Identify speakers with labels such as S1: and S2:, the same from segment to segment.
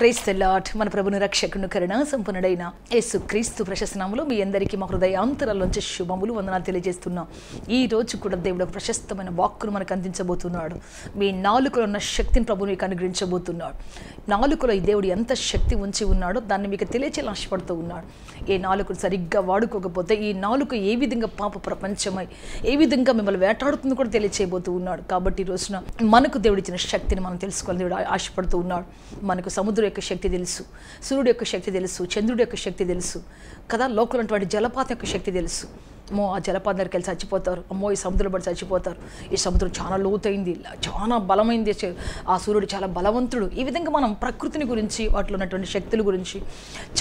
S1: Praise the lord. మన ప్రభుని రక్షకుని కరుణ సంపన్నుడైన యేసు క్రీస్తు ప్రశస్త నామములో మీ అందరికీ మా హృదయాంతరాల్లోంచి శుభములు వందనాలు తెలియజేస్తున్నాం. ఈ రోజు కూడా దేవుడు ఒక ప్రశస్తమైన వాక్కును మనకు అందించబోతున్నాడు. మీ నాలుకలో ఉన్న శక్తిని ప్రభు మీకు అనుగ్రహించబోతున్నాడు. నాలుకలో ఈ దేవుడు ఎంత శక్తి ఉంచి ఉన్నాడో దాన్ని మీకు తెలియచేయాలని ఆశపడుతూ ఉన్నాడు. ఈ నాలుకను సరిగ్గా వాడుకోకపోతే ఈ నాలుక ఏ విధంగా పాప ప్రపంచమై ఏ విధంగా మిమ్మల్ని వేటాడుతుందో కూడా తెలియచేయబోతూ ఉన్నాడు. కాబట్టి ఈ రోజున మనకు దేవుడు ఇచ్చిన శక్తిని మనం తెలుసుకోవాలి. దేవుడు ఆశపడుతూ ఉన్నాడు. మనకు సముద్రం యొక్క శక్తి తెలుసు, సూర్యుడు యొక్క శక్తి తెలుసు, చంద్రుడి యొక్క శక్తి తెలుసు కదా, లోకంలో ఉన్నటువంటి జలపాతం యొక్క శక్తి తెలుసు. అమ్మో ఆ జలపాతం దగ్గరికి వెళ్ళి చచ్చిపోతారు, అమ్మో ఈ సముద్రం పడి చచ్చిపోతారు, ఈ సముద్రం చాలా లోతైంది, చాలా బలమైంది, ఆ సూర్యుడు చాలా బలవంతుడు. ఈ విధంగా మనం ప్రకృతిని గురించి వాటిలో ఉన్నటువంటి శక్తుల గురించి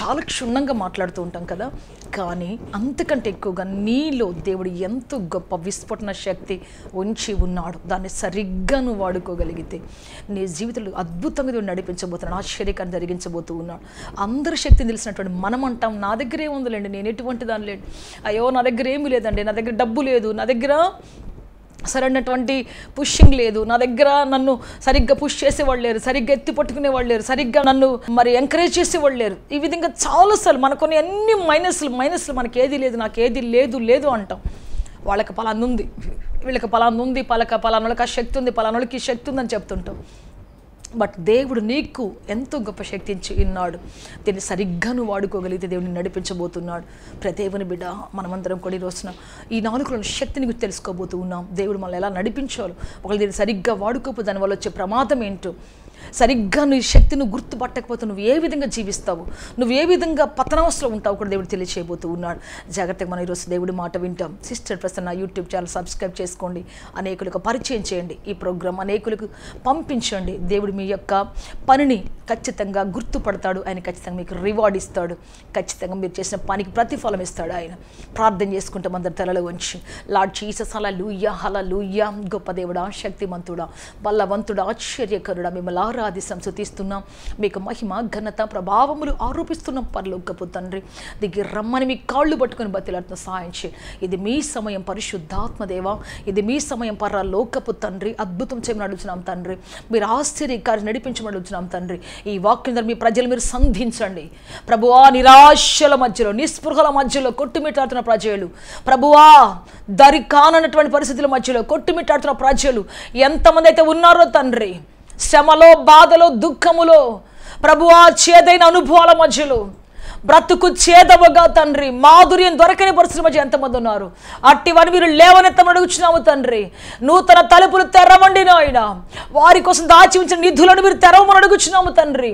S1: చాలా క్షుణ్ణంగా మాట్లాడుతూ ఉంటాం కదా. కానీ అంతకంటే ఎక్కువగా నీలో దేవుడు ఎంతో గొప్ప విస్ఫోటన శక్తి ఉంచి ఉన్నాడు. దాన్ని సరిగ్గా నువ్వు వాడుకోగలిగితే నీ జీవితంలో అద్భుతంగా దేవుడు నడిపించబోతున్నాడు, ఆశ్చర్యకాన్ని జరిగించబోతూ ఉన్నాడు. అందరి శక్తిని తెలిసినటువంటి మనం అంటాం, నా దగ్గర ఏముందిలేండి, నేను ఎటువంటి దాని లేండి, అయ్యో నా దగ్గర ఏమీ లేదండి, నా దగ్గర డబ్బు లేదు, నా దగ్గర సరైనటువంటి పుషింగ్ లేదు, నా దగ్గర నన్ను సరిగ్గా పుష్ చేసేవాళ్ళు లేరు, సరిగ్గా ఎత్తి పట్టుకునేవాళ్ళు లేరు, సరిగ్గా నన్ను మరి ఎంకరేజ్ చేసేవాళ్ళు లేరు. ఈ విధంగా చాలాసార్లు మనకొని అన్ని మైనస్లు మనకి ఏది లేదు, నాకు ఏది లేదు అంటాం. వాళ్ళకి పలానా ఉంది, వీళ్ళకి పలానా ఉంది, పలానాళ్ళకి ఆ శక్తి ఉంది, పలానాళ్ళకి ఈ శక్తి ఉందని చెప్తుంటాం. బట్ దేవుడు నీకు ఎంతో గొప్ప శక్తి ఇచ్చి ఉన్నాడు. దీన్ని సరిగ్గా నువ్వు వాడుకోగలిగితే దేవుడిని నడిపించబోతున్నాడు. ప్రదేవుని బిడ్డ, మనమందరం కూడా ఈ రోజున ఈ నాలుగులోని శక్తిని గురించి తెలుసుకోబోతూ ఉన్నాం. దేవుడు మనల్ని ఎలా నడిపించాలో, ఒకవేళ దీన్ని సరిగ్గా వాడుకోకపోతే దానివల్ల వచ్చే ప్రమాదం ఏంటో, సరిగ్గా నీ శక్తిని గుర్తుపట్టకపోతే నువ్వు ఏ విధంగా జీవిస్తావు, నువ్వు ఏ విధంగా పతనావస్థలో ఉంటావు కూడా దేవుడు తెలియచేయబోతూ ఉన్నాడు. జాగ్రత్తగా మనం ఈరోజు దేవుడి మాట వింటాం. Sister Prasanna YouTube channel subscribe చేసుకోండి, అనేకులకు పరిచయం చేయండి, ఈ ప్రోగ్రాం అనేకులకు పంపించండి. దేవుడు మీ యొక్క పనిని ఖచ్చితంగా గుర్తుపడతాడు, ఆయన ఖచ్చితంగా మీకు రివార్డ్ ఇస్తాడు, ఖచ్చితంగా మీరు చేసిన పనికి ప్రతిఫలం ఇస్తాడు. ఆయన ప్రార్థన చేసుకుంటాం అందరి తలలో వంచి. లార్డ్ జీసస్ హల్లెలూయా హల్లెలూయా. గొప్ప దేవుడా, శక్తిమంతుడా, బలవంతుడా, ఆశ్చర్యకరుడా, మిమ్మల్ని ఆరాధిస్తాం, స్తుతిస్తున్నాం. మీకు మహిమ ఘనత ప్రభావములు ఆరోపిస్తున్నాం. పరలోకపు తండ్రి దిగి రమ్మని మీ కాళ్ళు పట్టుకుని బతిలాడుతున్న సహాయం చేయి. ఇది మీ సమయం పరిశుద్ధాత్మదేవా, ఇది మీ సమయం పరలోకపు తండ్రి. అద్భుతం చేయమని అడుగుతున్నాం తండ్రి, మీరు ఆశ్చర్యకార్యం నడిపించమని అడుగుతున్నాం తండ్రి. ఈ వాక్యం ద్వారా మీ ప్రజలు మీరు సంధించండి ప్రభువా. నిరాశల మధ్యలో, నిస్పృహల మధ్యలో కొట్టుమిట్టాడుతున్న ప్రజలు ప్రభువా, దరి కానటువంటి పరిస్థితుల మధ్యలో కొట్టుమిట్టాడుతున్న ప్రజలు ఎంతమంది అయితే ఉన్నారో తండ్రి, శ్రమలో, బాధలో, దుఃఖములో ప్రభువా, చేదైన అనుభవాల మధ్యలో బ్రతుకు చేదవగా తండ్రి, మాధుర్యం దొరకని పరిస్థితుల మధ్య ఎంతమంది ఉన్నారు. అట్టివని మీరు లేవనెత్తమని అడుగుచున్నాము తండ్రి. నూతన తలుపులు తెరవండి నాయన, వారి కోసం దాచి ఉంచిన నిధులను మీరు తెరవమని అడుగుచున్నాము తండ్రి.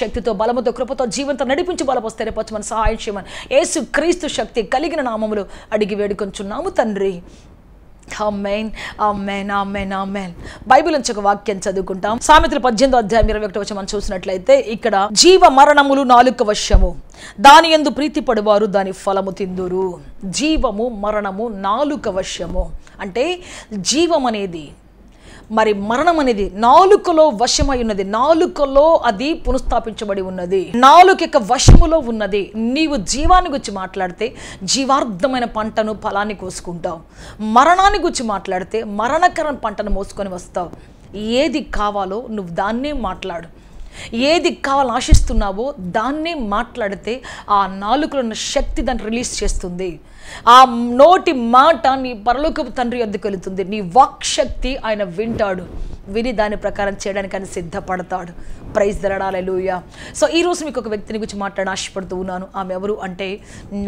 S1: శక్తితో, బలముతో, కృపతో, జీవంతో నడిపించి బలపొస్తే రేపొచ్చమని సహాయం చేయమని యేసు క్రీస్తు శక్తి కలిగిన నామములో అడిగి వేడుకొంచున్నాము తండ్రి. ఆమేన్ ఆమేన్ ఆమేన్ ఆమేన్. బైబిల్ నుంచి ఒక వాక్యం చదువుకుంటాం. సామెతలు 18:21 మనం చూసినట్లయితే ఇక్కడ జీవ మరణములు నాలుక వశము, దాని యందు ప్రీతి పడువారు దాని ఫలము తిందురు. జీవము మరణము నాలుక వశము అంటే జీవం అనేది మరి మరణం అనేది నాలుకలో వశమై ఉన్నది. నాలుకలో అది పునఃస్థాపించబడి ఉన్నది, నాలుక యొక్క వశములో ఉన్నది. నీవు జీవాన్ని గురించి మాట్లాడితే జీవార్థమైన పంటను ఫలాన్ని కోసుకుంటావు, మరణాన్ని గురించి మాట్లాడితే మరణకరమైన పంటను మోసుకొని వస్తావు. ఏది కావాలో నువ్వు దాన్నే మాట్లాడు, ఏది కావాలని ఆశిస్తున్నావో దాన్నే మాట్లాడితే ఆ నాలుకలో ఉన్న శక్తి దాన్ని రిలీజ్ చేస్తుంది. ఆ నోటి మాట నీ పరలోకపు తండ్రి వద్దకు వెళుతుంది. నీ వాక్శక్తి ఆయన వింటాడు, విని దాని ప్రకారం చేయడానికి ఆయన సిద్ధపడతాడు. Praise the Lord hallelujah. So ఈరోజు మీకు ఒక వ్యక్తిని గురించి మాట్లాడి ఆశపడుతూ ఉన్నాను. ఆమె ఎవరు అంటే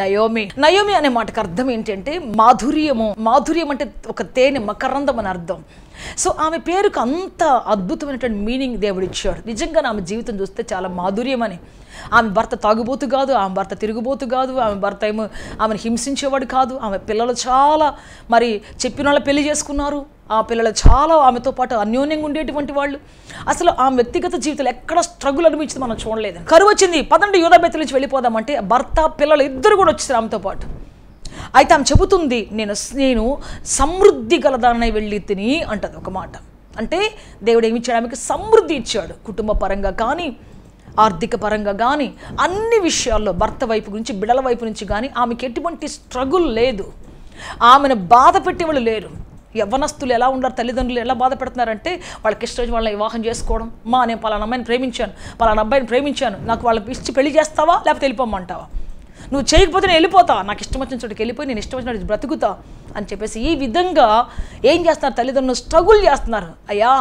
S1: నయోమి. నయోమి అనే మాటకు అర్థం ఏంటంటే మాధుర్యము. మాధుర్యం అంటే ఒక తేనె, మకరందం అని అర్థం. సో ఆమె పేరుకు అంత అద్భుతమైనటువంటి మీనింగ్ దేవుడు ఇచ్చాడు. నిజంగా ఆమె జీవితం చూస్తే చాలా మాధుర్యం అని. ఆమె భర్త తాగుబోతు కాదు, ఆమె భర్త తిరుగుబోతు కాదు, ఆమె భర్త ఏమో ఆమెను హింసించేవాడు కాదు. ఆమె పిల్లలు చాలా మరి చెప్పిన వాళ్ళు పెళ్లి చేసుకున్నారు. ఆ పిల్లలు చాలా ఆమెతో పాటు అన్యోన్యంగా ఉండేటువంటి వాళ్ళు. అసలు ఆమె వ్యక్తిగత జీవితంలో ఎక్కడ స్ట్రగుల్ అనిపించింది మనం చూడలేదు. కరువు వచ్చింది, పదండి యూదా బెత్ నుంచి వెళ్ళిపోదామంటే భర్త పిల్లలు ఇద్దరు కూడా వచ్చేసారు ఆమెతో పాటు. అయితే ఆమె చెబుతుంది, నేను సమృద్ధి గలదానై వెళ్ళి తిని అంటది ఒక మాట. అంటే దేవుడు ఏమి ఇచ్చాడు, ఆమెకి సమృద్ధి ఇచ్చాడు. కుటుంబ పరంగా కానీ, ఆర్థిక పరంగా కానీ, అన్ని విషయాల్లో భర్త వైపు నుంచి, బిడ్డల వైపు నుంచి కానీ ఆమెకి ఎటువంటి స్ట్రగుల్ లేదు. ఆమెను బాధ పెట్టేవాళ్ళు లేరు. యవ్వనస్తులు ఎలా ఉన్నారు, తల్లిదండ్రులు ఎలా బాధ పెడుతున్నారంటే వాళ్ళకి ఇష్టం వాళ్ళని వివాహం చేసుకోవడం. మా నేను పలానా అమ్మాయిని ప్రేమించాను, పలానా అబ్బాయిని ప్రేమించాను, నాకు వాళ్ళకి ఇచ్చి పెళ్లి చేస్తావా లేకపోతే వెళ్ళిపోమంటావా, నువ్వు చేయకపోతే నేను వెళ్ళిపోతా, నాకు ఇష్టం వచ్చిన చోటుకి వెళ్ళిపోయి నేను ఇష్టం వచ్చిన చోటు బ్రతుకుతా అని చెప్పేసి ఈ విధంగా ఏం చేస్తున్నారు, తల్లిదండ్రులు స్ట్రగుల్ చేస్తున్నారు. అయ్యా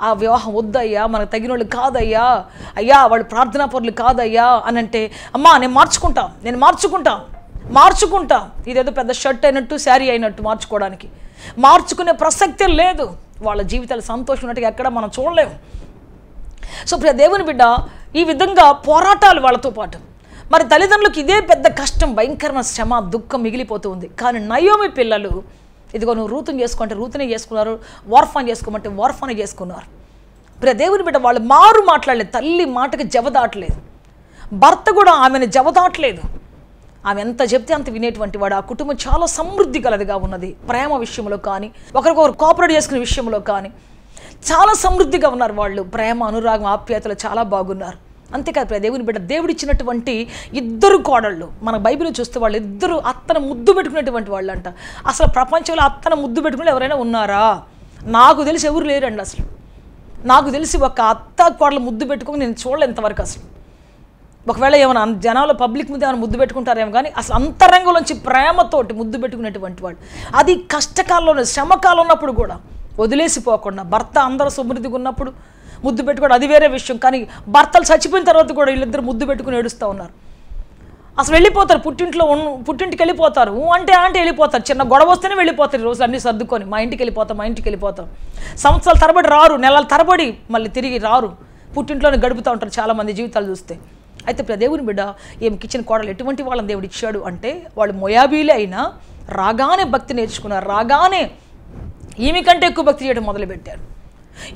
S1: ఆ వివాహం వద్దయ్యా, మనకు తగిన వాళ్ళు కాదయ్యా, అయ్యా వాళ్ళు ప్రార్థనా పరులు కాదయ్యా అని అంటే, అమ్మా నేను మార్చుకుంటా ఇదేదో పెద్ద షర్ట్ అయినట్టు శారీ అయినట్టు మార్చుకునే ప్రసక్తే లేదు. వాళ్ళ జీవితాలు సంతోషం ఉన్నట్టుగా ఎక్కడ మనం చూడలేము. సో ప్రియ దేవుని బిడ్డ, ఈ విధంగా పోరాటాలు వాళ్ళతో పాటు. మరి తల్లిదండ్రులకు ఇదే పెద్ద కష్టం, భయంకరమైన శ్రమ, దుఃఖం మిగిలిపోతూ ఉంది. కానీ నయోమి పిల్లలు ఇదిగో నువ్వు రూతుని చేసుకుంటే రూతునే చేసుకున్నారు, వార్ఫాన్ చేసుకోమంటే వార్ఫానే చేసుకున్నారు. ప్రియ దేవుని బిడ్డ, వాళ్ళు మాట్లాడలేదు, తల్లి మాటకి జవదాటలేదు, భర్త కూడా ఆమెను జవదాటలేదు. ఆమె ఎంత చెప్తే అంత వినేటువంటి వాడు. ఆ కుటుంబం చాలా సమృద్ధి కలదిగా ఉన్నది, ప్రేమ విషయంలో కానీ, ఒకరికొకరు కోఆపరేట్ చేసుకునే విషయంలో కానీ చాలా సమృద్ధిగా ఉన్నారు వాళ్ళు. ప్రేమ, అనురాగం, ఆప్యాయతలు చాలా బాగున్నారు. అంతేకాదు ప్రియ దేవుని బిడ్డ, దేవుడు ఇచ్చినటువంటి 2 కోడళ్ళు మన బైబిల్లో చూస్తే వాళ్ళు 2 అత్తను ముద్దు పెట్టుకునేటువంటి వాళ్ళు అంట. అసలు ప్రపంచంలో అత్తను ముద్దు పెట్టుకుని ఎవరైనా ఉన్నారా? నాకు తెలిసి ఎవరు లేరండి. అసలు నాకు తెలిసి ఒక అత్త కోడలు ముద్దు పెట్టుకుని నేను చూడలే ఇంతవరకు. అసలు ఒకవేళ ఏమైనా జనాలు పబ్లిక్ మీద ఏమైనా ముద్దు పెట్టుకుంటారేమో కానీ అసలు అంతరంగంలోంచి ప్రేమతోటి ముద్దు పెట్టుకునేటువంటి వాడు. అది కష్టకాలంలో, శ్రమకాలం ఉన్నప్పుడు కూడా వదిలేసిపోకుండా, భర్త అందరూ సమృద్ధిగా ఉన్నప్పుడు ముద్దు పెట్టుకోవడం అది వేరే విషయం. కానీ భర్తలు చచ్చిపోయిన తర్వాత కూడా వీళ్ళిద్దరు ముద్దు పెట్టుకుని ఏడుస్తూ ఉన్నారు. అసలు వెళ్ళిపోతారు, పుట్టింటికి వెళ్ళిపోతారు, అంటే వెళ్ళిపోతారు. చిన్న గొడవ వస్తేనే వెళ్ళిపోతారు. ఈ రోజు అన్నీ సర్దుకొని మా ఇంటికి వెళ్ళిపోతాం. సంవత్సరాల తరబడి రారు, నెలల తరబడి మళ్ళీ తిరిగి రారు, పుట్టింట్లోనే గడుపుతూ ఉంటారు చాలామంది జీవితాలు చూస్తే. అయితే ప్రియ దేవుని బిడ్డ, ఈమెకి ఇచ్చిన కోడలు ఎటువంటి వాళ్ళని దేవుడు ఇచ్చాడు అంటే, వాళ్ళు మొయాబీలే అయినా రాగానే భక్తి నేర్చుకున్నారు, రాగానే ఈమె కంటే ఎక్కువ భక్తి చేయడం మొదలుపెట్టారు,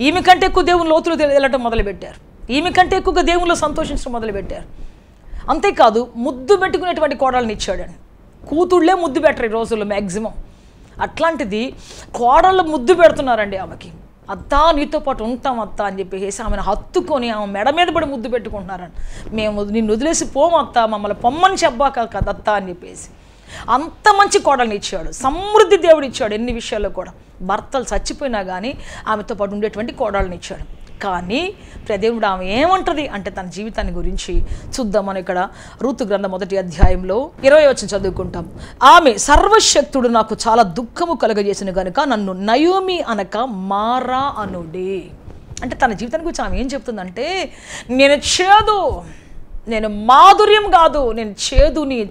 S1: ఈమె కంటే ఎక్కువ దేవుని లోతులు వెళ్ళటం మొదలుపెట్టారు, ఈమె కంటే ఎక్కువగా దేవునిలో సంతోషించడం మొదలుపెట్టారు. అంతేకాదు ముద్దు పెట్టుకునేటువంటి కోడళ్ళని ఇచ్చాడని. కూతుళ్ళే ముద్దు పెట్టరు ఈ రోజుల్లో మ్యాక్సిమం. అట్లాంటిది కోడళ్ళు ముద్దు పెడుతున్నారండి ఆమెకి. అత్తా నీతో పాటు ఉంటాం అత్త అని చెప్పేసి ఆమెను హత్తుకొని ఆమె మెడ మీద పడి ముద్దు పెట్టుకుంటున్నారని. మేము నిన్ను వదిలేసి పోమత్తా, మమ్మల్ని పొమ్మని చెప్పాక కదత్తా అని చెప్పేసి అంత మంచి కోడల్ని ఇచ్చాడు. సమృద్ధి దేవుడు ఇచ్చాడు ఎన్ని విషయాల్లో కూడా. భర్తలు చచ్చిపోయినా కానీ ఆమెతో పాటు ఉండేటువంటి కోడళ్ళని ఇచ్చాడు. కానీ దేవుడు ఆమె ఏమంటది అంటే తన జీవితాన్ని గురించి చూద్దాం. మనం ఇక్కడ రూతు గ్రంథం 1వ అధ్యాయంలో 20వ వచనం చదువుకుంటాం. ఆమె సర్వశక్తుడు నాకు చాలా దుఃఖము కలుగజేసిన గనుక నన్ను నయోమి అనక మారా అనుడి. అంటే తన జీవితాన్ని గురించి ఆమె ఏం చెప్తుందంటే, నేను మాధుర్యం కాదు, నేను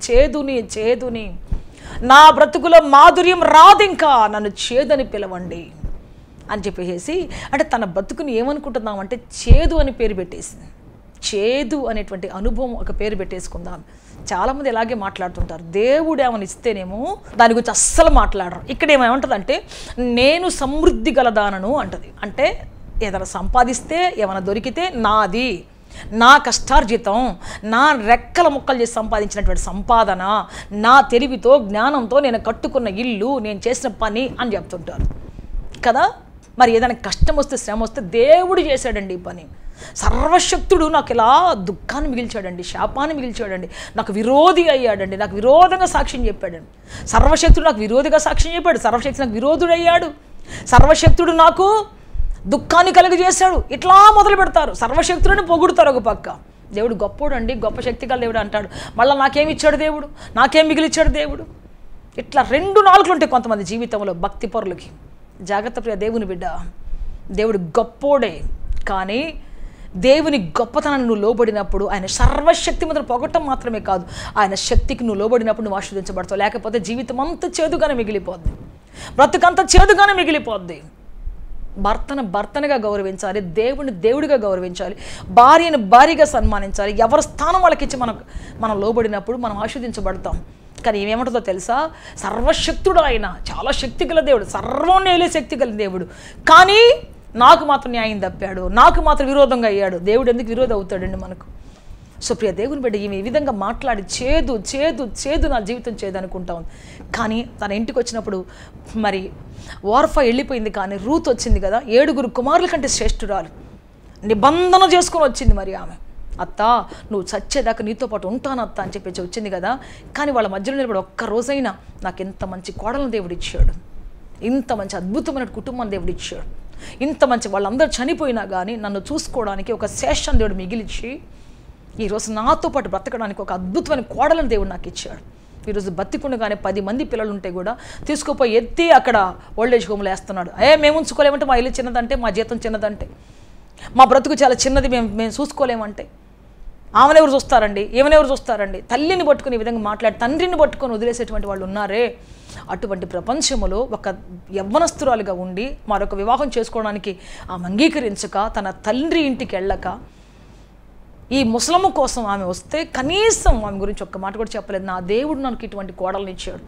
S1: చేదుని నా బ్రతుకులో మాధుర్యం రాదు, ఇంకా నన్ను చేదని పిలవండి అని చెప్పేసి. అంటే తన బ్రతుకుని ఏమనుకుంటున్నామంటే చేదు అని పేరు పెట్టేసింది. చేదు అనేటువంటి అనుభవం ఒక పేరు పెట్టేసుకుందాం. చాలామంది ఇలాగే మాట్లాడుతుంటారు. దేవుడు ఏమైనా ఇస్తేనేమో దాని గురించి అస్సలు మాట్లాడరు. ఇక్కడ ఏమంటుందంటే నేను సమృద్ధి గలదానను అంటది. అంటే ఏదైనా సంపాదిస్తే ఏమైనా దొరికితే నాది, నా కష్టార్జితం, నా రెక్కల ముక్కలు చేసి సంపాదించినటువంటి సంపాదన, నా తెలివితో జ్ఞానంతో నేను కట్టుకున్న ఇల్లు, నేను చేసిన పని అని చెప్తుంటారు కదా. మరి ఏదైనా కష్టం వస్తే, శ్రమ వస్తే దేవుడు చేశాడండి ఈ పని. సర్వశక్తుడు నాకు ఇలా దుఃఖాన్ని మిగిల్చాడండి, శాపాన్ని మిగిల్చాడండి, నాకు విరోధి అయ్యాడండి, నాకు విరోధంగా సాక్ష్యం చెప్పాడండి. సర్వశక్తుడు నాకు విరోధిగా సాక్ష్యం చెప్పాడు, సర్వశక్తి నాకు విరోధుడయ్యాడు, సర్వశక్తుడు నాకు దుఃఖాన్ని కలుగజేశాడు. ఇట్లా మొదలు పెడతారు, సర్వశక్తులని పొగుడుతారు. ఒక పక్క దేవుడు గొప్పోడండి, గొప్ప శక్తి గల దేవుడు అంటాడు. మళ్ళీ నాకేమి ఇచ్చాడు దేవుడు, నాకేం మిగిలిచ్చాడు దేవుడు. ఇట్లా 2 నాలుగులు ఉంటాయి కొంతమంది జీవితంలో భక్తి పరులకి. జాగ్రత్త ప్రియ దేవుని బిడ్డ, దేవుడు గొప్పోడే. కానీ దేవుని గొప్పతనాన్ని నువ్వు లోబడినప్పుడు, ఆయన సర్వశక్తి మీద పొగట్టం మాత్రమే కాదు, ఆయన శక్తికి నువ్వు లోబడినప్పుడు నువ్వు ఆశీర్వదించబడతావు. లేకపోతే జీవితం అంతా చేదుగానే మిగిలిపోద్ది, బ్రతుకంతా చేదుగానే మిగిలిపోద్ది. భర్తనుగా గౌరవించాలి, దేవుని దేవుడిగా గౌరవించాలి, భార్యను భార్యగా సన్మానించాలి. ఎవరి స్థానం వాళ్ళకి ఇచ్చి మనం లోబడినప్పుడు మనం ఆశీర్వదించబడతాం. కానీ ఏమేమంటుందో తెలుసా, సర్వశక్తుడు ఆయన, చాలా శక్తి గల దేవుడు, సర్వం నేలే శక్తి గల దేవుడు. కానీ నాకు మాత్రం న్యాయం తప్పాడు, నాకు మాత్రం విరోధంగా అయ్యాడు. దేవుడు ఎందుకు విరోధం అవుతాడండి మనకు? సో ప్రియ దేవుని బిడ్డ ఈమె ఈ విధంగా మాట్లాడి చేదు నా జీవితం చేదు అనుకుంటా ఉంది. కానీ తన ఇంటికి వచ్చినప్పుడు మరి ఓర్ఫా వెళ్ళిపోయింది, కానీ రూత్ వచ్చింది కదా, 7 కుమారుల కంటే శ్రేష్ఠురాలు, నిబంధన చేసుకొని వచ్చింది. మరి ఆమె అత్త నువ్వు చచ్చేదాకా నీతో పాటు ఉంటాను అత్త అని చెప్పేసి వచ్చింది కదా. కానీ వాళ్ళ మధ్యలో నిలబడి ఒక్క రోజైనా నాకు ఎంత మంచి కోడలను దేవుడు ఇచ్చాడు, ఇంత మంచి అద్భుతమైన కుటుంబం దేవుడు ఇచ్చాడు. ఇంత మంచి వాళ్ళందరూ చనిపోయినా కానీ నన్ను చూసుకోవడానికి ఒక శేషం దేవుడు మిగిలిచ్చి ఈరోజు నాతో పాటు బ్రతకడానికి ఒక అద్భుతమైన కోడలను దేవుడు నాకు ఇచ్చాడు. ఈరోజు బతికుండగానే 10 మంది పిల్లలు ఉంటే కూడా తీసుకుపోయి ఎత్తి అక్కడ ఓల్డేజ్ హోమ్లో వేస్తున్నాడు. మేము ఉంచుకోలేమంటే మా ఇల్లు చిన్నదంటే, మా జీతం చిన్నదంటే, మా బ్రతుకు చాలా చిన్నది, మేము చూసుకోలేమంటే ఆమెనెవరు చూస్తారండి, ఏమనెవరు చూస్తారండి? తల్లిని పట్టుకుని ఈ విధంగా మాట్లాడి తండ్రిని పట్టుకొని వదిలేసేటువంటి వాళ్ళు ఉన్నారే. అటువంటి ప్రపంచంలో ఒక యవ్వనస్తురాలుగా ఉండి మరొక వివాహం చేసుకోవడానికి ఆమె అంగీకరించక, తన తండ్రి ఇంటికి వెళ్ళక, ఈ ముసలమ్మ కోసం ఆమె వస్తే కనీసం ఆమె గురించి ఒక్క మాట కూడా చెప్పలేదు. నా దేవుడు నాకు ఇటువంటి కోడల్ని ఇచ్చాడు,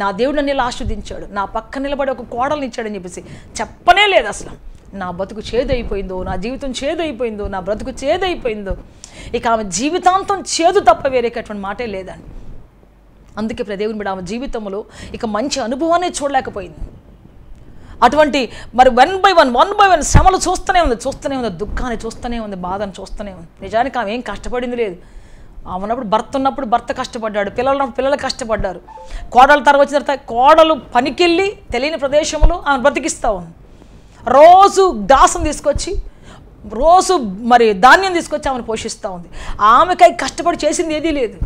S1: నా దేవుడు నన్ను ఇలా ఆస్వాదించాడు, నా పక్క నిలబడి ఒక కోడల్ని ఇచ్చాడని చెప్పేసి చెప్పనే లేదు. అసలు నా బతుకు చేదైపోయిందో, నా జీవితం చేదైపోయిందో, నా బ్రతుకు చేదైపోయిందో, ఇక ఆమె జీవితాంతం చేదు తప్ప వేరేకటువంటి మాటే లేదండి. అందుకే దేవుని బిడ్డ ఆమె జీవితంలో ఇక మంచి అనుభవాన్ని చూడలేకపోయింది. అటువంటి మరి వన్ బై వన్ శ్రమలు చూస్తూనే ఉంది, దుఃఖాన్ని చూస్తూనే ఉంది, బాధను చూస్తూనే ఉంది. నిజానికి ఆమె ఏం కష్టపడింది లేదు. ఆమె ఉన్నప్పుడు భర్త ఉన్నప్పుడు భర్త కష్టపడ్డాడు, పిల్లలు కష్టపడ్డారు. కోడలు తర్వాత వచ్చిన తర్వాత కోడలు పనికెళ్ళి తెలియని ప్రదేశంలో ఆమె బ్రతికిస్తూ ఉంది. రోజు దాసం తీసుకొచ్చి, రోజు మరి ధాన్యం తీసుకొచ్చి ఆమెను పోషిస్తూ ఉంది. ఆమెకై కష్టపడి చేసింది ఏదీ లేదు.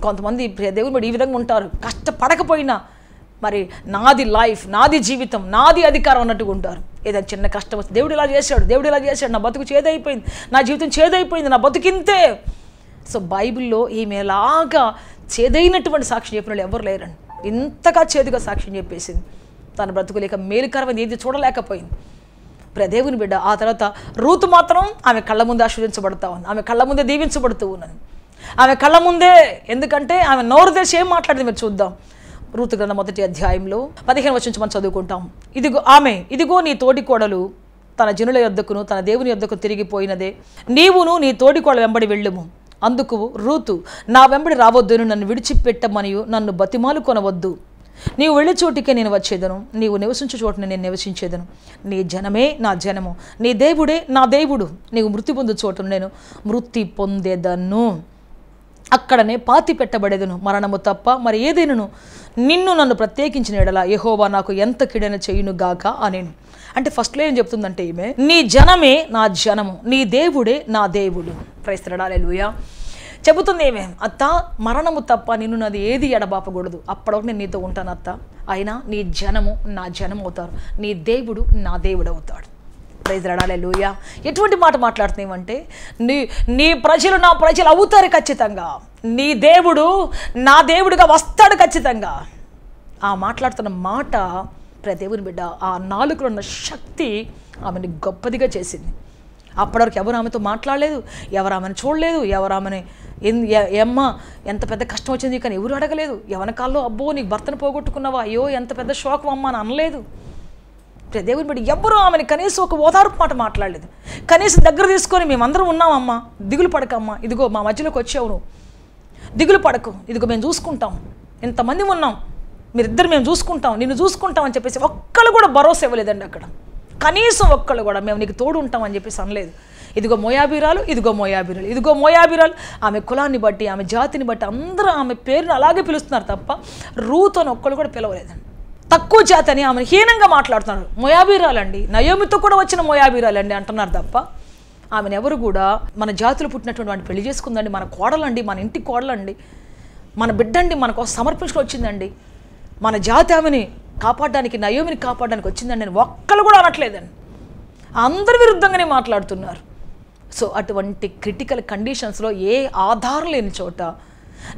S1: కొంతమంది దేవుని బట్టి ఈ విధంగా ఉంటారు, కష్టపడకపోయినా మరి నాది లైఫ్, నాది జీవితం, నాది అధికారం అన్నట్టుగా ఉంటారు. ఏదైనా చిన్న కష్టం వస్తే దేవుడు ఇలా చేశాడు, నా బతుకు చేదైపోయింది, నా జీవితం చేదైపోయింది, నా బతుకింతే. సో బైబిల్లో ఈమెలాగా చేదైనటువంటి సాక్ష్యం చెప్పిన వాళ్ళు ఎవరు లేరండి. ఇంతగా చేదుగా సాక్ష్యం చెప్పేసింది. తన బ్రతుకు లేక మేలుకరమైన ఏది చూడలేకపోయింది. దేవుని బిడ్డ ఆ తర్వాత రూతు మాత్రం ఆమె కళ్ళ ముందే ఆశీర్వదించబడతా ఉంది, ఆమె కళ్ళ ముందే దీవించబడుతూ ఉన్నది, ఆమె కళ్ళ ముందే. ఎందుకంటే ఆమె నోరు తెరిచి ఏం మాట్లాడింది మీరు చూద్దాం. రూతు గ్రంథం 1వ అధ్యాయంలో 15వ వచనం నుంచి మనం చదువుకుంటాం. ఇదిగో నీ తోడి కోడలు తన జనుల యొద్దకును తన దేవుని యొద్దకు తిరిగిపోయినదే, నీవును నీ తోడి కోడలు వెంబడి వెళ్ళుము. అందుకు రూతు, నా వెంబడి రావద్దును, నన్ను విడిచిపెట్టమనియు నన్ను బతిమాలు కొనవద్దు. నీవు వెళ్ళే చోటికే నేను వచ్చేదను, నీవు నివసించే చోటుని నేను నివసించేదను. నీ జనమే నా జనము, నీ దేవుడే నా దేవుడు. నీవు మృతి పొందు చోటును నేను మృతి పొందేదను, అక్కడనే పాతి పెట్టబడేదను. మరణము తప్ప మరి ఏదైనాను నన్ను ప్రత్యేకించిన ఎడల యెహోవా నాకు ఎంత కీడైన చేయును గాక అనేను. అంటే ఫస్ట్లో ఏం చెప్తుందంటే ఈమె, నీ జనమే నా జనము, నీ దేవుడే నా దేవుడు. ప్రైజ్ ది లార్డ్, హల్లెలూయా. చెబుతుంది ఏమే, అత్త మరణము తప్ప నిన్ను నాది ఏది ఎడబాపకూడదు, అప్పటివరకు నేను నీతో ఉంటాను అత్త. అయినా నీ జనము నా జనం అవుతారు, నీ దేవుడు నా దేవుడు అవుతాడు. ప్రైజ్ ది లార్డ్, హల్లెలూయా. ఎటువంటి మాట మాట్లాడుతున్నామంటే, నీ ప్రజలు నా ప్రజలు అవుతారు ఖచ్చితంగా, నీ దేవుడు నా దేవుడిగా వస్తాడు ఖచ్చితంగా. ఆ మాట్లాడుతున్న మాట దేవుని బిడ్డ ఆ నాలుగులో ఉన్న శక్తి ఆమెని గొప్పదిగా చేసింది. అప్పటివరకు ఎవరు ఆమెతో మాట్లాడలేదు, ఎవరు ఆమెను చూడలేదు, ఎవరు ఆమెని ఏమ్మ ఎంత పెద్ద కష్టం వచ్చింది కానీ ఎవరు అడగలేదు. ఎవరి కాల్లో అబ్బో నీకు భర్తను పోగొట్టుకున్నావా, అయ్యో ఎంత పెద్ద శోకం అమ్మ అని అనలేదు. దేవుని బిడ్డ ఎవ్వరూ ఆమెని కనీసం ఒక ఓదార్పు మాట మాట్లాడలేదు. కనీసం దగ్గర తీసుకొని మేమందరం ఉన్నామమ్మా, దిగులు పడకమ్మా, ఇదిగో మా మధ్యలోకి వచ్చావు నువ్వు, దిగులు పడకు, ఇదిగో మేము చూసుకుంటాం, ఇంతమంది ఉన్నాం, మీరిద్దరు మేము చూసుకుంటాం, నిన్ను చూసుకుంటాం అని చెప్పేసి ఒక్కళ్ళు కూడా భరోసా ఇవ్వలేదండి. అక్కడ కనీసం ఒక్కళ్ళు కూడా మేము నీకు తోడు ఉంటామని చెప్పేసి అనలేదు. ఇదిగో మోయాబీరాలు, ఇదిగో మోయాబీరాలు. ఆమె కులాన్ని బట్టి, ఆమె జాతిని బట్టి అందరూ ఆమె పేరును అలాగే పిలుస్తున్నారు తప్ప రూతు అని ఒక్కళ్ళు కూడా పిలవలేదండి. తక్కువ జాతి అని ఆమెను హీనంగా మాట్లాడుతున్నారు. మోయాబీరాలండి, నయోమితో కూడా వచ్చిన మోయాబీరాలండి అంటున్నారు తప్ప ఆమెను ఎవరు కూడా మన జాతిలో పుట్టినటువంటి వాడిని పెళ్లి చేసుకుందండి, మన కోడలండి, మన ఇంటి కోడలండి, మన బిడ్డండి, మన కోసం సమర్పించుకు వచ్చిందండి, మన జాతి ఆమెని కాపాడడానికి, నయోమిని కాపాడడానికి వచ్చిందండి అని ఒక్కళ్ళు కూడా అనట్లేదండి. అందరి విరుద్ధంగానే మాట్లాడుతున్నారు. సో అటువంటి క్రిటికల్ కండిషన్స్లో ఏ ఆధారం లేని చోట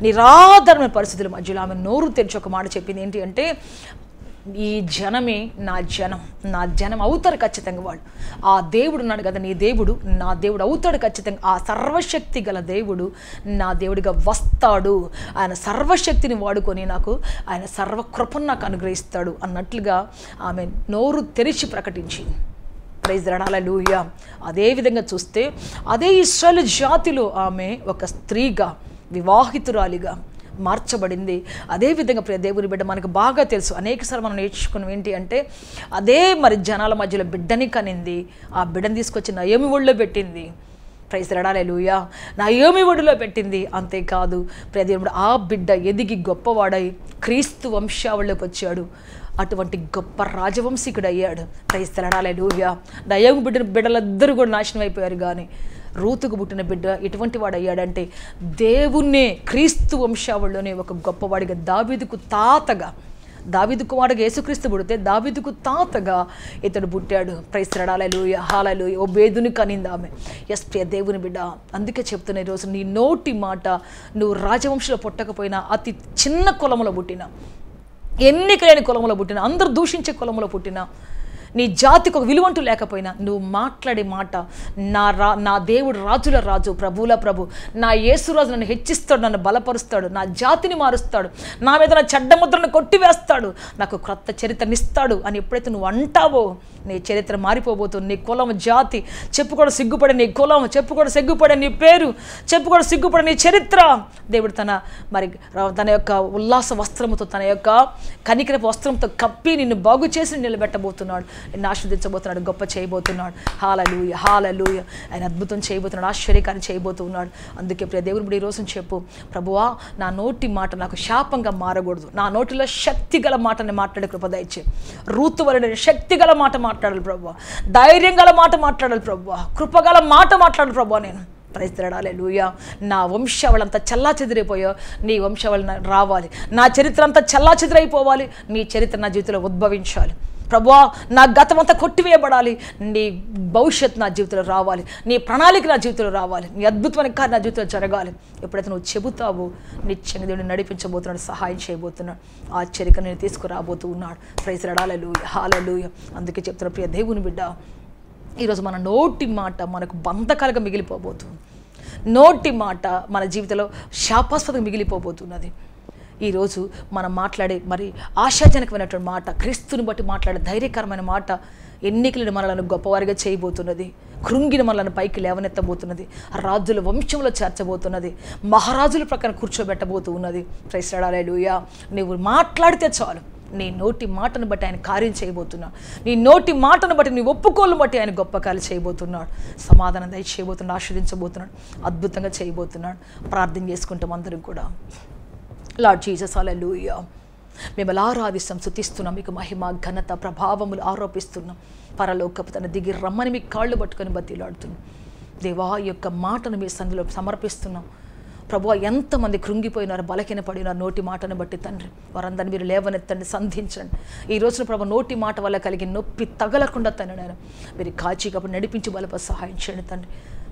S1: నిరాధారమైన పరిస్థితుల మధ్యలో ఆమె నోరు తెరిచి ఒక మాట చెప్పింది. ఏంటి అంటే, ఈ జనమే నా జనం అవుతారు ఖచ్చితంగా వాళ్ళు. ఆ దేవుడు ఉన్నాడు కదా, నీ దేవుడు నా దేవుడు అవుతాడు ఖచ్చితంగా. ఆ సర్వశక్తి గల దేవుడు నా దేవుడిగా వస్తాడు, ఆయన సర్వశక్తిని వాడుకొని నాకు ఆయన సర్వకృపను నాకు అనుగ్రహిస్తాడు అన్నట్లుగా ఆమె నోరు తెరిచి ప్రకటించింది. ప్రైజ్ ది లార్డ్, హల్లెలూయా. అదేవిధంగా చూస్తే అదే ఇశ్రాయేలు జాతిలో ఆమె ఒక స్త్రీగా, వివాహితురాలిగా మార్చబడింది. అదేవిధంగా ప్రియ దేవుని బిడ్డ మనకు బాగా తెలుసు, అనేకసార్లు మనం నేర్చుకున్నాం ఏంటి అంటే, అదే మరి జనాల మధ్యలో బిడ్డని కనింది, ఆ బిడ్డని తీసుకొచ్చి నయోమి ఒడిలో పెట్టింది. Praise the Lord, hallelujah. Naomi ఒడిలో పెట్టింది. అంతేకాదు ప్రియ దేవుని బిడ్డ ఆ బిడ్డ ఎదిగి గొప్పవాడై క్రీస్తు వంశావళిలోకి వచ్చాడు. అటువంటి గొప్ప రాజవంశీకుడు అయ్యాడు. Praise the Lord, hallelujah. Naomi బిడ్డలందరూ కూడా నాశనం అయిపోయారు, కానీ రూతుకు పుట్టిన బిడ్డ ఎటువంటి వాడు అయ్యాడంటే దేవుణ్ణే క్రీస్తు వంశావళిలోనే ఒక గొప్పవాడిగా, దావీదుకు తాతగా, దావీదు కుమారుడుగా యేసుక్రీస్తు పుడితే దావీదుకు తాతగా ఇతడు పుట్టాడు. ప్రైజ్ ది లార్డ్, హల్లెలూయా, హల్లెలూయా. ఓబేదుని కనింది ఆమె. ఎస్ ప్రియ దేవుని బిడ్డ, అందుకే చెప్తున్నా ఈరోజు నీ నోటి మాట, నువ్వు రాజవంశంలో పుట్టకపోయినా, అతి చిన్న కులంలో పుట్టినా, ఎన్నిక లేని కులంలో పుట్టినా, అందరూ దూషించే కులంలో పుట్టినా, నీ జాతికి ఒక విలువంటూ లేకపోయినా, నువ్వు మాట్లాడే మాట, నా దేవుడు రాజుల రాజు, ప్రభువుల ప్రభు, నా యేసురాజు నన్ను హెచ్చిస్తాడు, నన్ను బలపరుస్తాడు, నా జాతిని మారుస్తాడు, నా మీద నా చెడ్డ ముద్రను కొట్టివేస్తాడు, నాకు క్రొత్త చరిత్రనిస్తాడు అని ఎప్పుడైతే నువ్వు అంటావో, నీ చరిత్ర మారిపోబోతుంది. నీ కులం, జాతి చెప్పుకోవడం సిగ్గుపడే నీ కులం, చెప్పుకోవడం సిగ్గుపడే నీ పేరు, చెప్పుకోవడం సిగ్గుపడే నీ చరిత్ర దేవుడు తన యొక్క ఉల్లాస వస్త్రముతో, తన యొక్క కనికరపు వస్త్రంతో కప్పి నిన్ను బాగు చేసి నిలబెట్టబోతున్నాడు, నిన్ను ఆశీర్వదించబోతున్నాడు, గొప్ప చేయబోతున్నాడు. హల్లెలూయా, హల్లెలూయా. ఆయన అద్భుతం చేయబోతున్నాడు, ఆశ్చర్యకార్యం చేయబోతున్నాడు. అందుకే ప్రియ దేవుని బిడ్డ ఈరోజు చెప్పు, ప్రభువా నా నోటి మాట నాకు శాపంగా మారకూడదు, నా నోటిలో శక్తి గల మాటని మాట్లాడే కృప దయచే. రూతు వలె శక్తి గల మాట మాట్లాడాలి ప్రభువా, ధైర్యం గల మాట మాట్లాడాలి ప్రభువా, కృపగల మాట మాట్లాడాలి ప్రభువా. నేను ప్రైజ్ ది లార్డ్, హల్లెలూయా. నా వంశావళంతా చల్లా చెదిరైపోయా, నీ వంశావళి రావాలి. నా చరిత్ర అంతా చల్లా చెదిరైపోవాలి, నీ చరిత్ర నా జీవితంలో ఉద్భవించాలి ప్రభువా. నా గతం అంతా కొట్టివేయబడాలి, నీ భవిష్యత్తు నా జీవితంలో రావాలి, నీ ప్రణాళిక నా జీవితంలో రావాలి, నీ అద్భుతమైన కార్యం నా జీవితంలో జరగాలి. ఎప్పుడైతే నువ్వు చెబుతావో నిత్యంగా దేవుడిని నడిపించబోతున్నాడు, సహాయం చేయబోతున్నాడు, ఆశ్చర్యక నేను తీసుకురాబోతూ ఉన్నాడు. ప్రైజ్ ది లార్డ్, హల్లెలూయా, హల్లెలూయా. అందుకే చెప్తున్నా ప్రియ దేవుని బిడ్డ, ఈరోజు మన నోటి మాట మనకు బంధకాలుగా మిగిలిపోబోతుంది. నోటి మాట మన జీవితంలో శాపాస్పదంగా మిగిలిపోబోతున్నది. ఈరోజు మనం మాట్లాడే మరి ఆశాజనకమైనటువంటి మాట, క్రీస్తుని బట్టి మాట్లాడే ధైర్యకరమైన మాట ఎన్నికలను మనలను గొప్పవారిగా చేయబోతున్నది, కృంగిన మనలను పైకి లేవనెత్తబోతున్నది, రాజుల వంశంలో చేర్చబోతున్నది, మహారాజుల ప్రక్కన కూర్చోబెట్టబోతూ ఉన్నది. ప్రైజ్ ది లార్డ్, హల్లెలూయా. నువ్వు మాట్లాడితే చాలు, నీ నోటి మాటను బట్టి ఆయన కార్యం చేయబోతున్నాడు, నీ నోటి మాటను బట్టి నీ ఒప్పుకోలు బట్టి ఆయన గొప్ప కార్యాలు చేయబోతున్నాడు, సమాధానం దయచేయబోతున్నాడు, ఆశీర్వదించబోతున్నాడు, అద్భుతంగా చేయబోతున్నాడు. ప్రార్థన చేసుకుంటాం అందరం కూడా. లార్డ్ జీసస్, హల్లెలూయా. మిమ్మల్ని ఆరాధిస్తాం, స్తుతిస్తున్నాం, మీకు మహిమ ఘనత ప్రభావములు ఆరోపిస్తున్నాం. పరలోకపు తన దిగి రమ్మని మీ కాళ్ళు పట్టుకొని బతిలాడుతున్నాం. దేవా యొక్క మాటను మీ సన్నిధిలో సమర్పిస్తున్నాం. ప్రభువా ఎంతమంది కృంగిపోయినారు, బలహీన పడినారు నోటి మాటను బట్టి తండ్రి, వారందరినీ మీరు లేవనెత్తండి, సంధించండి. ఈ రోజున ప్రభు నోటి మాట వల్ల కలిగి నొప్పి తగలకుండా తండ్రి నేను మీరు కాచి కాబట్టి నడిపించి బలప సహాయం చేయండి తండ్రి.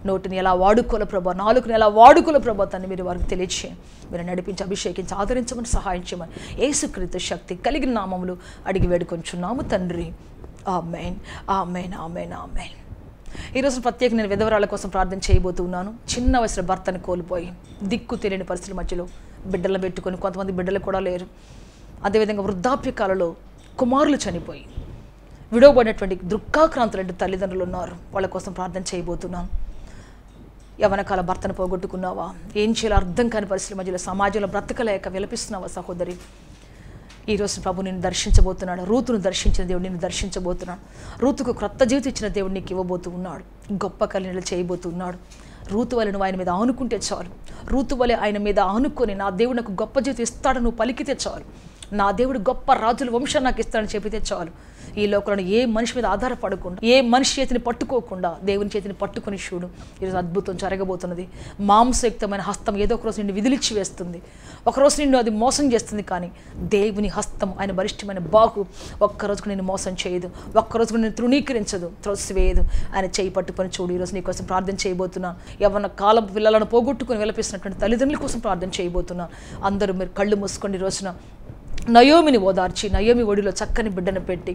S1: నోటిని ఎలా వాడుకోలో ప్రభా, నాలుగుని ఎలా వాడుకోలో ప్రభా తండ్రి మీరు వారికి తెలియచేయండి. మీరు నడిపించి అభిషేకించి ఆదరించమని సహాయం చేయమని యేసుక్రీస్తు శక్తి కలిగిన నామములు అడిగి వేడుకొంచున్నాము తండ్రి. ఆమేన్, ఆమేన్, ఆమేన్, ఆమేన్. ఈరోజు ప్రత్యేకంగా నేను విధవరాల కోసం ప్రార్థన చేయబోతున్నాను. చిన్న వయసులో భర్తను కోల్పోయి దిక్కు తెలియని పరిస్థితుల మధ్యలో బిడ్డలను పెట్టుకొని, కొంతమంది బిడ్డలు కూడా లేరు, అదేవిధంగా వృద్ధాప్యకాలలో కుమారులు చనిపోయి విడవబడినటువంటి దుఃఖాక్రాంతులంటే తల్లిదండ్రులు ఉన్నారు. వాళ్ళ కోసం ప్రార్థన చేయబోతున్నాను. యవనకాల భర్తను పోగొట్టుకున్నావా, ఏం చేయాలో అర్థం కాని పరిస్థితుల మధ్యలో సమాజంలో బ్రతకలేక విలపిస్తున్నావా సహోదరి, ఈరోజు ప్రభు నిన్ను దర్శించబోతున్నాడు. రూతును దర్శించిన దేవుడు నిన్ను దర్శించబోతున్నాడు. రూతుకు క్రొత్త జీవితం ఇచ్చిన దేవుడు నీకు ఇవ్వబోతూ ఉన్నాడు, గొప్ప కార్యాలు చేయబోతున్నాడు. రూతు వలె నువ్వు ఆయన మీద ఆనుకుంటే చాలు, రూతు వలె ఆయన మీద ఆనుకొని నా దేవుడు నాకు గొప్ప జీవితం ఇస్తాడు నువ్వు పలికితే చాలు, నా దేవుడు గొప్ప రాజుల వంశం నాకు ఇస్తాడని చెప్పితే చాలు. ఈ లోకంలో ఏ మనిషి మీద ఆధారపడకుండా, ఏ మనిషి చేతిని పట్టుకోకుండా దేవుని చేతిని పట్టుకొని చూడు. ఈరోజు అద్భుతం జరగబోతున్నది. మాంసయుక్తమైన హస్తం ఏదో ఒకరోజు నిన్ను విదిలిచ్చి వేస్తుంది, ఒకరోజు నిన్ను అది మోసం చేస్తుంది, కానీ దేవుని హస్తం, ఆయన బలిష్టమైన బాహు ఒక్కరోజుకు నిన్ను మోసం చేయదు, ఒక్కరోజుకు నిన్ను తృణీకరించదు, త్రోసివేయదు. ఆయన చేయి పట్టుకొని చూడు. ఈరోజు నీకోసం ప్రార్థన చేయబోతున్నాను. యవ్వన కాలం పిల్లలను పోగొట్టుకొని విలపిస్తున్నటువంటి తల్లిదండ్రుల కోసం ప్రార్థన చేయబోతున్నాను. అందరూ మీరు కళ్ళు మూసుకోండి. రోజున నయోమిని ఓదార్చి, నయోమి ఒడిలో చక్కని బిడ్డను పెట్టి,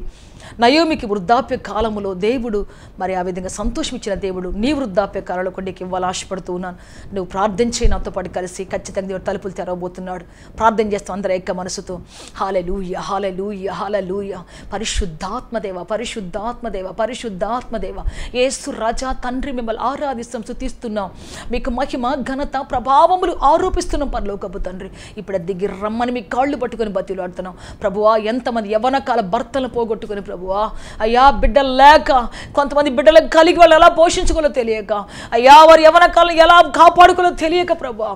S1: నయోమికి వృద్ధాప్య కాలములో దేవుడు మరి ఆ విధంగా సంతోషం ఇచ్చిన దేవుడు నీ వృద్ధాప్య కాలంలో కూడా నీకు ఇవ్వాలి ఆశపడుతూ ఉన్నాను. నువ్వు ప్రార్థించే నాతో పాటు కలిసి ఖచ్చితంగా దేవుడు తలుపులు తెరవబోతున్నాడు. ప్రార్థన చేస్తాం అందరూ ఏక మనసుతో. హల్లెలూయా, హల్లెలూయా, హల్లెలూయా. పరిశుద్ధాత్మదేవ, పరిశుద్ధాత్మదేవ, పరిశుద్ధాత్మదేవ, యేసు రాజా తండ్రి మిమ్మల్ని ఆరాధిస్తాం, స్తుతిస్తున్నాం, మీకు మహిమ ఘనత ప్రభావములు ఆరోపిస్తున్నాం పరలోకపు తండ్రి. ఇప్పుడు దిగి రమ్మని మీ కాళ్ళు పట్టుకొని బతిలాడుతున్నాం ప్రభువా. ఎంతమంది యవ్వన కాల భర్తలను పోగొట్టుకుని ప్రభువా, అయ్యా బిడ్డలు లేక, కొంతమంది బిడ్డలకు కలిగి వాళ్ళు ఎలా పోషించుకోలో తెలియక, అయ్యా వారి యవ్వన కాలం ఎలా కాపాడుకోలో తెలియక ప్రభువా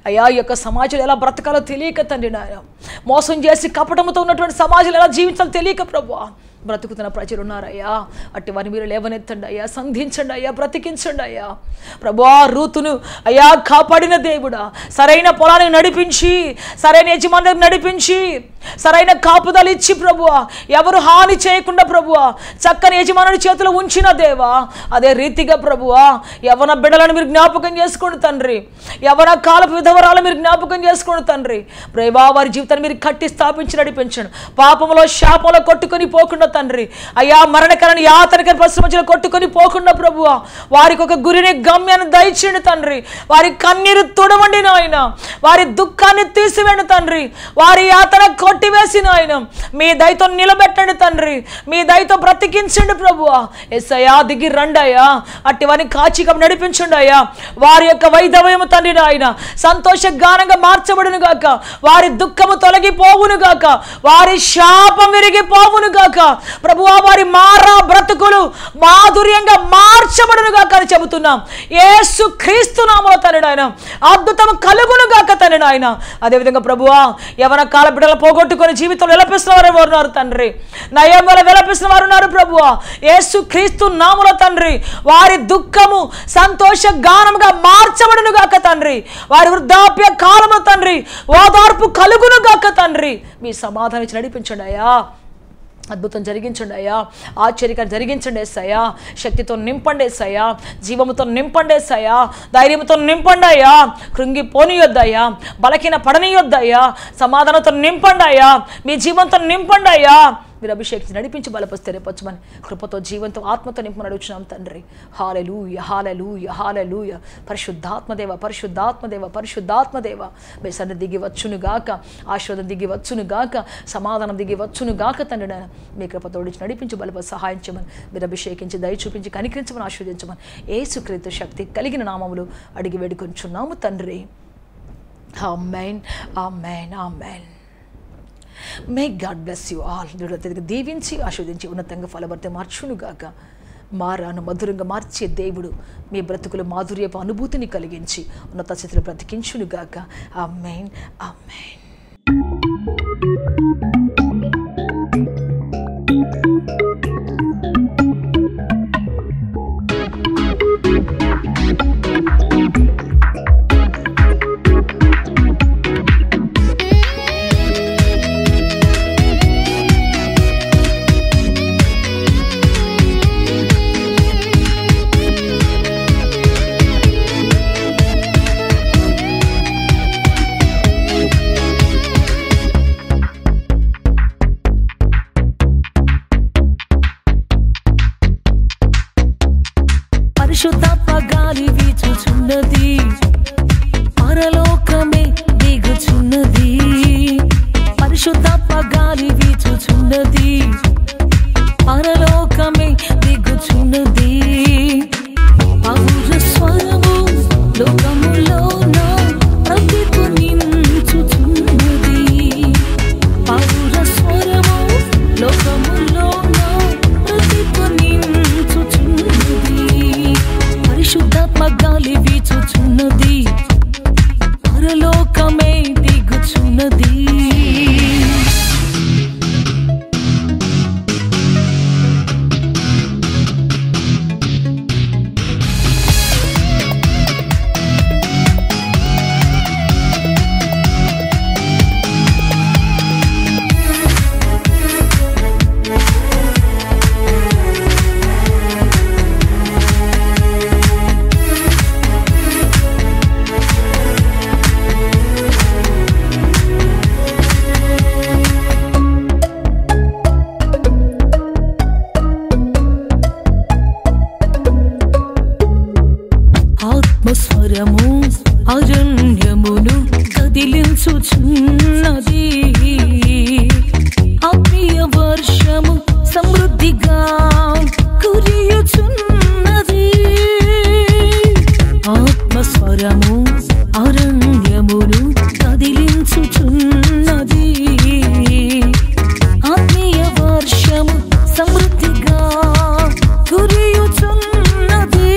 S1: అయ్యా ఈ యొక్క సమాజంలో ఎలా బ్రతకాలో తెలియక తండ్రి నాయన, మోసం చేసి కపటముతో ఉన్నటువంటి సమాజంలో ఎలా జీవించాలో తెలియక ప్రభువా బ్రతుకుతున్న ప్రజలు ఉన్నారయ్యా. అట్టి వారిని మీరు లేవనెత్తండి అయ్యా, సంధించండి అయ్యా, బ్రతికించండి అయ్యా. ప్రభువా రూతును అయ్యా కాపాడిన దేవుడా, సరైన పొలానికి నడిపించి, సరైన యజమానులకు నడిపించి, సరైన కాపుదలు ఇచ్చి ప్రభువా ఎవరు హాని చేయకుండా ప్రభువా చక్కని యజమానుడి చేతిలో ఉంచిన దేవా, అదే రీతిగా ప్రభువా యవన బిడ్డలను మీరు జ్ఞాపకం చేసుకోండి తండ్రి, యవన కాలపు విధవరాలు మీరు జ్ఞాపకం చేసుకోండి తండ్రి. ప్రభా వారి జీవితాన్ని మీరు కట్టి స్థాపించి నడిపించండి. పాపంలో శాపంలో కొట్టుకొని పోకుండా తండ్రి అయ్యా, మరణకరణ యాతనకర పరిశ్రమలో కొట్టుకొని పోకుండా ప్రభువా వారికి ఒక గురిని గమ్యాన్ని దయచేయండి తండ్రి. వారి కన్నీరు తుడవండి నాయన, వారి దుఃఖాన్ని తీసివేయండి తండ్రి, వారి యాతన కొట్టివేసిన ఆయన మీ దయతో నిలబెట్టండి తండ్రి, మీ దయతో బ్రతికించండి ప్రభువా. యేసయ్యా దిగి రండి అయ్యా, అట్టి వారిని కాచిగా నడిపించండి అయ్యా. వారి యొక్క వైధవ్యము తండ్రి నాయన సంతోషగానంగా మార్చబడును గాక, వారి దుఃఖము తొలగిపోవును గాక, వారి శాపం విరిగిపోవును గాక ప్రభువా. వారి మారా బ్రతుకులు మాధుర్యంగా మార్చబడును గాక అని చెబుతున్నాం. యేసు క్రీస్తు నామములో తండ్రి నాయన అద్భుతం కలుగును గాక తండ్రి నాయన. అదేవిధంగా ప్రభువా యవన కాల బిడ్డలు పోగొట్టుకొని జీవితంలో విలపిస్తున్న వారు ఉన్నారు తండ్రి, నయంలో విలపిస్తున్న వారు ఉన్నారు ప్రభువా. యేసు క్రీస్తు నామములో తండ్రి వారి దుఃఖము సంతోష గానముగా మార్చబడును గాక తండ్రి. వారి వృద్ధాప్య కాలము తండ్రి ఓదార్పు కలుగును గాక తండ్రి. మీ సమాధానం ఇచ్చి నడిపించండి అయ్యా, అద్భుతం జరిగించండి అయ్యా, ఆశ్చర్యకరం జరిగించండి యేసయ్యా. శక్తితో నింపండి యేసయ్యా, జీవముతో నింపండి యేసయ్యా, ధైర్యంతో నింపండి అయ్యా, కృంగిపోనియొద్దయ్యా, బలహీన పడనియొద్దయ్యా, సమాధానంతో నింపండి అయ్యా, మీ జీవంతో నింపండి అయ్యా. మీరు అభిషేకించి నడిపించి బలపరిస్తే రేపొచ్చమని కృపతో జీవంతో ఆత్మతో నింపమని అడుగుతున్నాం తండ్రి. హల్లెలూయా హల్లెలూయా హల్లెలూయా. పరిశుద్ధాత్మదేవ పరిశుద్ధాత్మదేవ పరిశుద్ధాత్మదేవ మీ సన్నిధి దిగి వచ్చును గాక, ఆశీర్వాదం దిగి వచ్చును గాక, సమాధానం దిగి వచ్చును గాక తండ్రి. నేను మీ కృపతోడిచి నడిపించి బలపరి సహాయం చేయమని, మీరు అభిషేకించి దయ చూపించి కనికరించమని ఆశీర్వదించమని యేసుక్రీస్తు శక్తి కలిగిన నామములు అడిగి వేడుకొంచున్నాము తండ్రి. Amen amen amen. May God bless you all. దీవించి ఆశీర్వదించి ఉన్నతంగా ఫలభర్త మార్చునుగాక. మారాను మధురంగా మార్చే దేవుడు మీ బ్రతుకులు మాధుర్యపు అనుభూతిని కలిగించి ఉన్నత స్థితిలో బ్రతికించునుగాక. ఆమేన్ ఆమేన్.
S2: పరిశుద్ధాత్మ గాలి వీచుచున్నది, పరలోకమే దిగుచున్నది. పరిశుద్ధాత్మ గాలి వీచుచున్నది, పరలోకమే దిగుచున్నది. పౌర స్వరము లోకములోన ప్రతిధ్వనించుచున్నది. పౌర స్వరము లోకములోన ప్రతిధ్వనించుచున్నది. పరిశుద్ధాత్మ గాలి వీచుచున్నది, పరలోకమే దిగుచున్నది. ఆత్మస్వరము అరణ్యమును కదిలించుచున్నది. ఆత్మీయ వర్షము సమృద్ధిగా కురియుచున్నది. ఆత్మస్వరము అరణ్యమును కదిలించుచున్నది. ఆత్మీయ వర్షము సమృద్ధిగా కురియుచున్నది.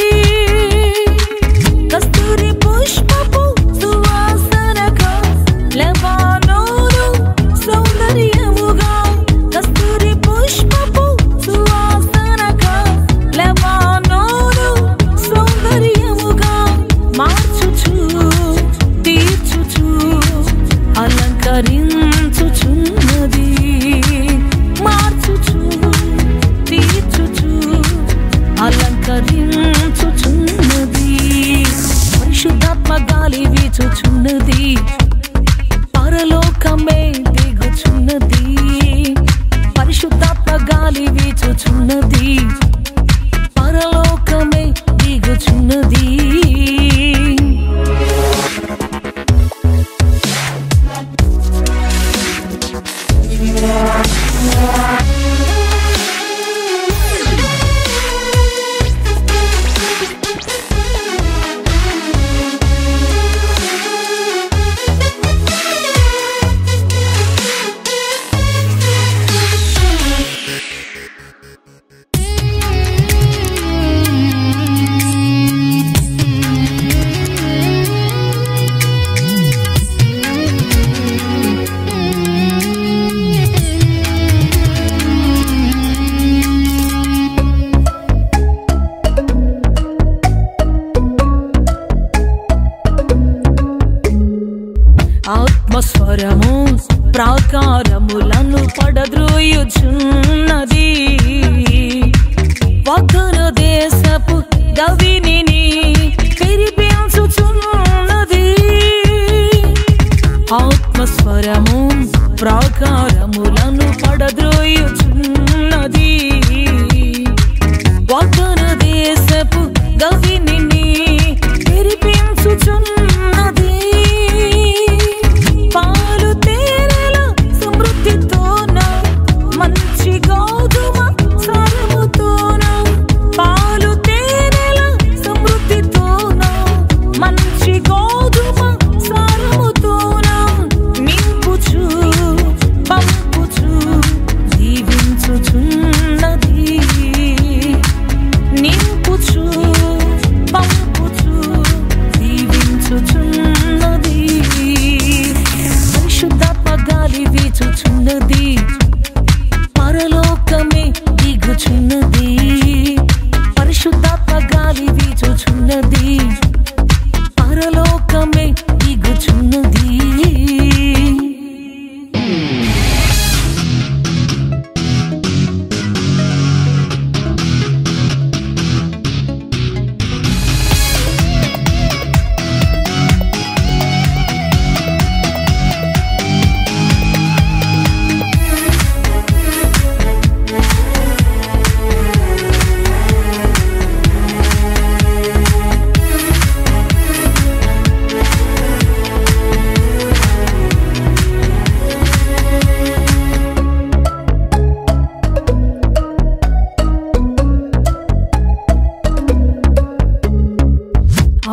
S2: కస్తూరి పుష్పపు సువాసన గాలి వీచుచున్నది, పరలోకమే దిగుచున్నది. పరిశుద్ధాత్మ గాలి వీచుచున్నది, పరలోకమే దిగుచున్నది. ఆత్మస్వరము ప్రాకారములను పడద్రోయుచున్నది, వాగ్దాన దేశపు గవిని తెరిపించుచున్నది. ఆత్మస్వరము ప్రాకారములను పడద్రోయుచున్నది, వాగ్దాన దేశపు గవిని తెరిపించుచున్నది. పాలు తేనెల సమృద్ధితోన, మంచి గోధుమ సారముతోన, పాలు తేనెల సమృద్ధితోన, మంచి గోధుమ సారముతోన నింపుచు పంపుచు జీవించుచున్నది. నింపుచు పంపుచు జీవించుచున్నది. పరిశుద్ధాత్మ గాలి వీచుచున్నది, పరలోకమే దిగుచున్నది. పరిశుద్ధాత్మ గాలి వీచుచున్నది, పరలోకమే దిగుచున్నది.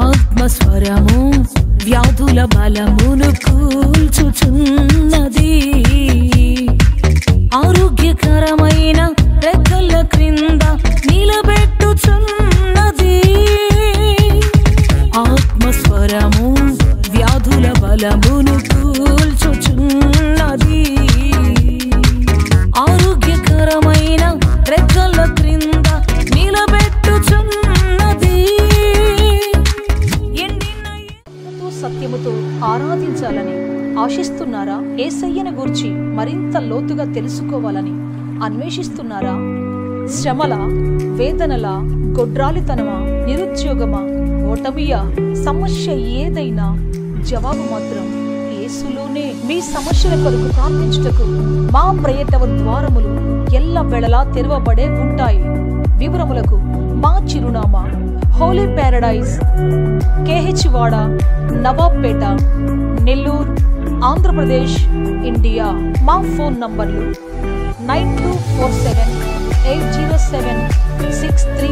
S2: ఆత్మస్వరము వ్యాధుల బలమును కూల్చుచున్నది, ఆరోగ్యకరమైన రెక్కల క్రింద నిలబెట్టుచున్నది. ఆత్మస్వరము వ్యాధుల బలమును కూల్చుచున్నది, ఆరోగ్యకరమైన రెక్కల క్రింద నిలబెట్టుచున్నది.
S1: సత్యముతో ఆరాధించాలని ఆశిస్తున్నారా? యేసయ్యను గూర్చి మరింత లోతుగా తెలుసుకోవాలని అన్వేషిస్తున్నారా? శ్రమల, వేదనల, గొడ్రాలితనమా, నిరుద్యోగమా, ఓటమియా, సమస్య ఏదైనా జవాబు మాత్రం యేసులోనే. మీ సమస్యల కొరకు ప్రార్థించుటకు మా ప్రేయటవ ద్వారములు ఎల్ల వేళలా తెరవబడే ఉంటాయి. వివరములకు మా చిరునామా హోలీ ప్యారడైజ్, కేహెచ్ వాడ, నవాబ్పేట, నెల్లూరు, ఆంధ్రప్రదేశ్, ఇండియా. మా ఫోన్ నంబర్లు 9247 807 63